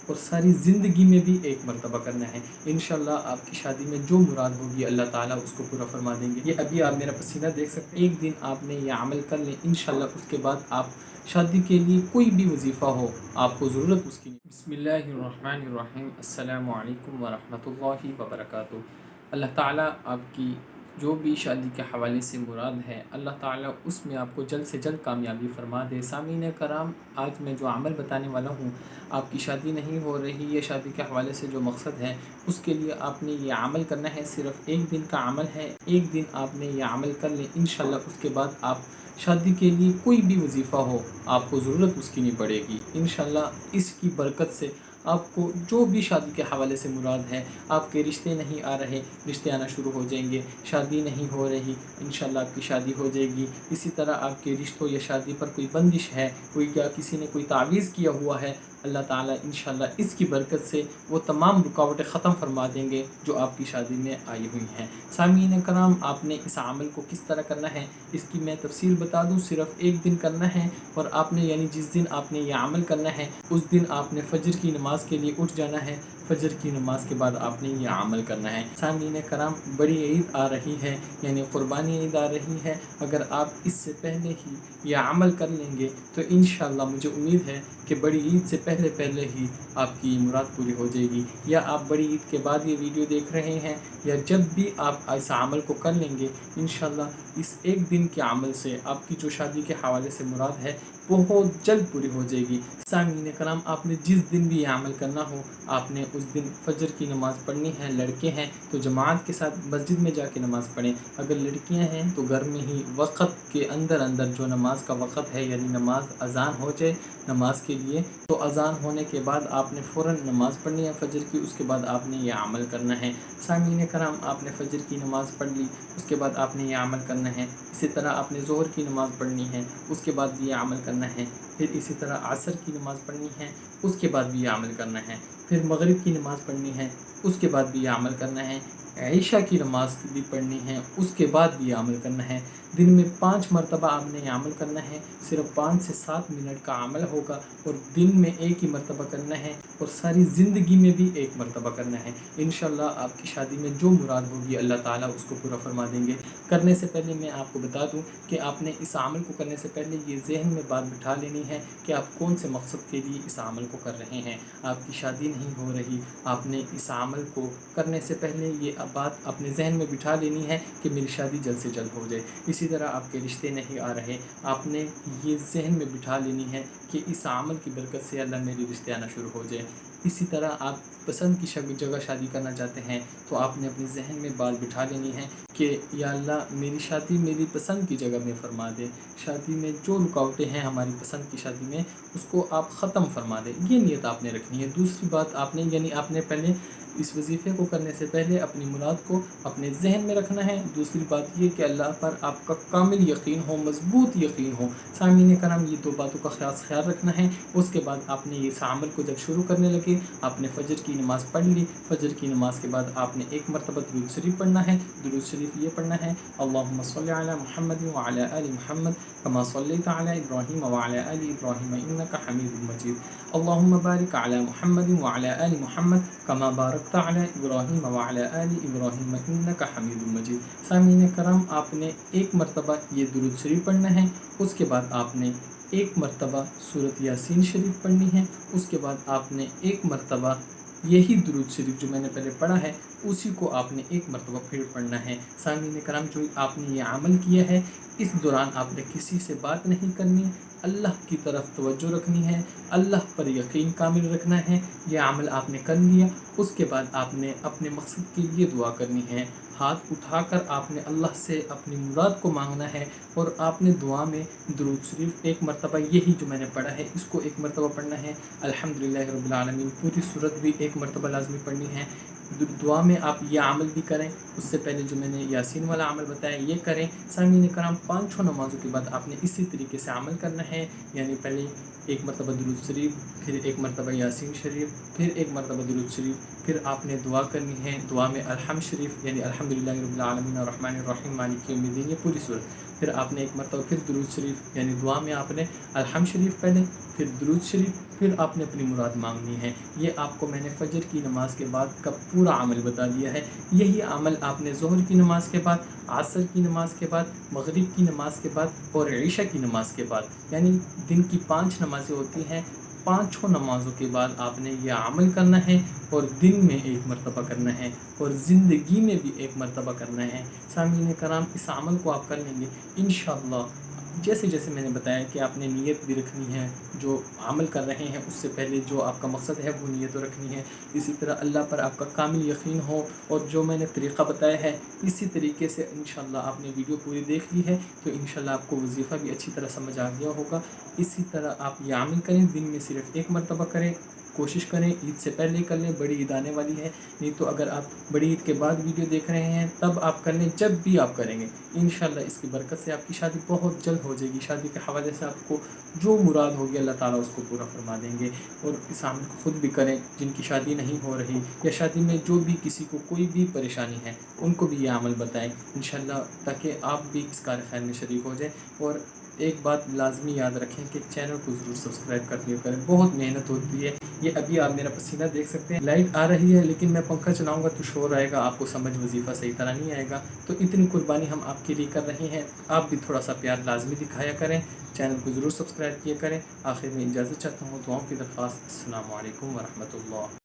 اور ساری زندگی میں بھی ایک مرتبہ کرنا ہے۔ انشاءاللہ آپ کی شادی میں جو مراد ہوگی اللہ تعالیٰ اس کو پورا فرما دیں گے۔ یہ ابھی آپ میرا پسینہ دیکھ سکتے ہیں، ایک دن آپ نے یہ عمل کر لیں انشاءاللہ، اس کے بعد آپ شادی کے لیے کوئی بھی وظیفہ ہو آپ کو ضرورت اس کی نہیں۔ بسم اللہ الرحمن الرحیم، السلام علیکم ورحمۃ اللہ وبرکاتہ۔ اللہ تعالیٰ آپ کی جو بھی شادی کے حوالے سے مراد ہے اللہ تعالیٰ اس میں آپ کو جلد سے جلد کامیابی فرما دے۔ سامعین کرام، آج میں جو عمل بتانے والا ہوں، آپ کی شادی نہیں ہو رہی، یہ شادی کے حوالے سے جو مقصد ہے اس کے لیے آپ نے یہ عمل کرنا ہے۔ صرف ایک دن کا عمل ہے، ایک دن آپ نے یہ عمل کر لیں انشاءاللہ، اس کے بعد آپ شادی کے لیے کوئی بھی وظیفہ ہو آپ کو ضرورت اس کی نہیں پڑے گی انشاءاللہ۔ اس کی برکت سے آپ کو جو بھی شادی کے حوالے سے مراد ہے، آپ کے رشتے نہیں آ رہے، رشتے آنا شروع ہو جائیں گے، شادی نہیں ہو رہی انشاءاللہ آپ کی شادی ہو جائے گی۔ اسی طرح آپ کے رشتوں یا شادی پر کوئی بندش ہے، کوئی یا کسی نے کوئی تعویذ کیا ہوا ہے، اللہ تعالیٰ انشاءاللہ اس کی برکت سے وہ تمام رکاوٹیں ختم فرما دیں گے جو آپ کی شادی میں آئی ہوئی ہیں۔ سامعین کرام، آپ نے اس عمل کو کس طرح کرنا ہے اس کی میں تفصیل بتا دوں۔ صرف ایک دن کرنا ہے، اور آپ نے یعنی جس دن آپ نے یہ عمل کرنا ہے اس دن آپ نے فجر کی نماز کے لیے اٹھ جانا ہے۔ فجر کی نماز کے بعد آپ نے یہ عمل کرنا ہے۔ سامعین کرام، بڑی عید آ رہی ہے، یعنی قربانی عید آ رہی ہے۔ اگر آپ اس سے پہلے ہی یہ عمل کر لیں گے تو انشاءاللہ مجھے امید ہے کہ بڑی عید سے پہلے ہی آپ کی مراد پوری ہو جائے گی، یا آپ بڑی عید کے بعد یہ ویڈیو دیکھ رہے ہیں، یا جب بھی آپ اس عمل کو کر لیں گے انشاءاللہ اس ایک دن کے عمل سے آپ کی جو شادی کے حوالے سے مراد ہے بہت جلد پوری ہو جائے گی۔ سامعین کرام، آپ نے جس دن بھی یہ عمل کرنا ہو آپ نے اس دن فجر کی نماز پڑھنی ہے۔ لڑکے ہیں تو جماعت کے ساتھ مسجد میں جا کے نماز پڑھیں، اگر لڑکیاں ہیں تو گھر میں ہی وقت کے اندر جو نماز کا وقت ہے، یعنی نماز اذان ہو جائے نماز کے لیے، تو اذان ہونے کے بعد آپ نے فوراً نماز پڑھنی ہے فجر کی، اس کے بعد آپ نے یہ عمل کرنا ہے۔ سامعین کرام، آپ نے فجر کی نماز پڑھ لی، اس کے بعد آپ نے یہ عمل کرنا ہے۔ اسی طرح آپ نے ظہر کی نماز پڑھنی ہے، اس کے بعد بھی یہ عمل کرنا ہے۔ پھر اسی طرح عصر کی نماز پڑھنی ہے، اس کے بعد بھی یہ عمل کرنا ہے۔ پھر مغرب کی نماز پڑھنی ہے، اس کے بعد بھی یہ عمل کرنا ہے۔ عشاء کی نماز بھی پڑھنی ہے، اس کے بعد بھی یہ عمل کرنا ہے۔ دن میں 5 مرتبہ آپ نے یہ عمل کرنا ہے، صرف 5 سے 7 منٹ کا عمل ہوگا، اور دن میں ایک ہی مرتبہ کرنا ہے، اور ساری زندگی میں بھی ایک مرتبہ کرنا ہے۔ انشاءاللہ آپ کی شادی میں جو مراد ہوگی اللہ تعالیٰ اس کو پورا فرما دیں گے۔ کرنے سے پہلے میں آپ کو بتا دوں کہ آپ نے اس عمل کو کرنے سے پہلے یہ ذہن میں بات بٹھا لینی ہے کہ آپ کون سے مقصد کے لیے اس عمل کو کر رہے ہیں۔ آپ کی شادی نہیں ہو رہی، آپ نے اس عمل کو کرنے سے پہلے یہ بات اپنے ذہن میں بٹھا لینی ہے کہ میری شادی جلد سے جلد ہو جائے۔ اسی طرح آپ کے رشتے نہیں آ رہے، آپ نے یہ ذہن میں بٹھا لینی ہے کہ اس عمل کی برکت سے اللہ میری رشتے آنا شروع ہو جائے۔ اسی طرح آپ پسند کی جگہ شادی کرنا چاہتے ہیں تو آپ نے اپنے ذہن میں بات بٹھا لینی ہے کہ یا اللہ میری شادی میری پسند کی جگہ میں فرما دے، شادی میں جو رکاوٹیں ہیں ہماری پسند کی شادی میں اس کو آپ ختم فرما دیں، یہ نیت آپ نے رکھنی ہے۔ دوسری بات آپ نے پہلے اس وظیفے کو کرنے سے پہلے اپنی مراد کو اپنے ذہن میں رکھنا ہے۔ دوسری بات یہ کہ اللہ پر آپ کا کامل یقین ہو، مضبوط یقین ہو۔ سامعین کرام، یہ 2 باتوں کا خیال رکھنا ہے۔ اس کے بعد آپ نے اس عمل کو جب شروع کرنے لگے، آپ نے فجر کی نماز پڑھ لی، فجر کی نماز کے بعد آپ نے ایک مرتبہ درود شریف پڑھنا ہے۔ درود شریف یہ پڑھنا ہے، اللہم صلی علی محمد وعلی آل محمد کما صلیت علی ابراہیم وعلی آل ابراہیم انک حمید مجید، اللہم بارک علی محمد وعلی آل محمد کما بارکت علی ابراہیم وعلی آل ابراہیم انک حمید مجید۔ سامعین کرام، آپ نے ایک مرتبہ یہ درود شریف پڑھنا ہے، اس کے بعد آپ نے ایک مرتبہ سورۃ یاسین شریف پڑھنی ہے، اس کے بعد آپ نے ایک مرتبہ یہی درود شریف جو میں نے پہلے پڑھا ہے اسی کو آپ نے ایک مرتبہ پھر پڑھنا ہے۔ سامعین کرام، جو آپ نے یہ عمل کیا ہے اس دوران آپ نے کسی سے بات نہیں کرنی، اللہ کی طرف توجہ رکھنی ہے، اللہ پر یقین کامل رکھنا ہے۔ یہ عمل آپ نے کر لیا، اس کے بعد آپ نے اپنے مقصد کے لیے دعا کرنی ہے، ہاتھ اٹھا کر آپ نے اللہ سے اپنی مراد کو مانگنا ہے، اور آپ نے دعا میں درود شریف ایک مرتبہ یہی جو میں نے پڑھا ہے اس کو ایک مرتبہ پڑھنا ہے، الحمدللہ رب العالمین پوری صورت بھی ایک مرتبہ لازمی پڑھنی ہے۔ دعا میں آپ یہ عمل بھی کریں، اس سے پہلے جو میں نے یاسین والا عمل بتایا یہ کریں۔ سامعین کرام، 5 نمازوں کے بعد آپ نے اسی طریقے سے عمل کرنا ہے، یعنی پہلے ایک مرتبہ درود شریف، پھر ایک مرتبہ یاسین شریف، پھر ایک مرتبہ درود شریف، پھر آپ نے دعا کرنی ہے، دعا میں الحمد شریف یعنی الحمدللہ رب العالمین الرحمن الرحیم مالک یوم الدین، یہ پوری صورت پھر آپ نے ایک مرتبہ پھر درود شریف یعنی دعا میں آپ نے الحمد شریف پڑھیں، پھر درود شریف، پھر آپ نے اپنی مراد مانگنی ہے۔ یہ آپ کو میں نے فجر کی نماز کے بعد کا پورا عمل بتا دیا ہے۔ یہی عمل آپ نے ظہر کی نماز کے بعد، عصر کی نماز کے بعد، مغرب کی نماز کے بعد اور عشاء کی نماز کے بعد، یعنی دن کی 5 نمازیں ہوتی ہیں، 5 نمازوں کے بعد آپ نے یہ عمل کرنا ہے، اور دن میں ایک مرتبہ کرنا ہے اور زندگی میں بھی ایک مرتبہ کرنا ہے۔ سامعین کرام، اس عمل کو آپ کر لیں گے انشاءاللہ۔ جیسے جیسے میں نے بتایا کہ آپ نے نیت بھی رکھنی ہے، جو عمل کر رہے ہیں اس سے پہلے جو آپ کا مقصد ہے وہ نیت رکھنی ہے، اسی طرح اللہ پر آپ کا کامل یقین ہو، اور جو میں نے طریقہ بتایا ہے اسی طریقے سے انشاءاللہ آپ نے ویڈیو پوری دیکھ لی ہے تو انشاءاللہ آپ کو وظیفہ بھی اچھی طرح سمجھ آ گیا ہوگا۔ اسی طرح آپ یہ عمل کریں، دن میں صرف ایک مرتبہ کریں، کوشش کریں عید سے پہلے کر لیں، بڑی عید آنے والی ہے، نہیں تو اگر آپ بڑی عید کے بعد ویڈیو دیکھ رہے ہیں تب آپ کر لیں، جب بھی آپ کریں گے انشاءاللہ اس کی برکت سے آپ کی شادی بہت جلد ہو جائے گی۔ شادی کے حوالے سے آپ کو جو مراد ہوگی اللہ تعالیٰ اس کو پورا فرما دیں گے۔ اور اس عمل کو خود بھی کریں، جن کی شادی نہیں ہو رہی یا شادی میں جو بھی کسی کو کوئی بھی پریشانی ہے ان کو بھی یہ عمل بتائیں انشاءاللہ، تاکہ آپ بھی اس کار خیر میں شریک ہو جائیں۔ اور ایک بات لازمی یاد رکھیں کہ چینل کو ضرور سبسکرائب کر دیا کریں، بہت محنت ہوتی ہے۔ یہ ابھی آپ میرا پسینہ دیکھ سکتے ہیں، لائٹ آ رہی ہے لیکن میں پنکھا چلاؤں گا تو شور آئے گا، آپ کو سمجھ وظیفہ صحیح طرح نہیں آئے گا، تو اتنی قربانی ہم آپ کے لیے کر رہے ہیں، آپ بھی تھوڑا سا پیار لازمی دکھایا کریں، چینل کو ضرور سبسکرائب کیا کریں۔ آخر میں اجازت چاہتا ہوں، دعاؤں کی درخواست۔ السلام علیکم ورحمۃ اللہ۔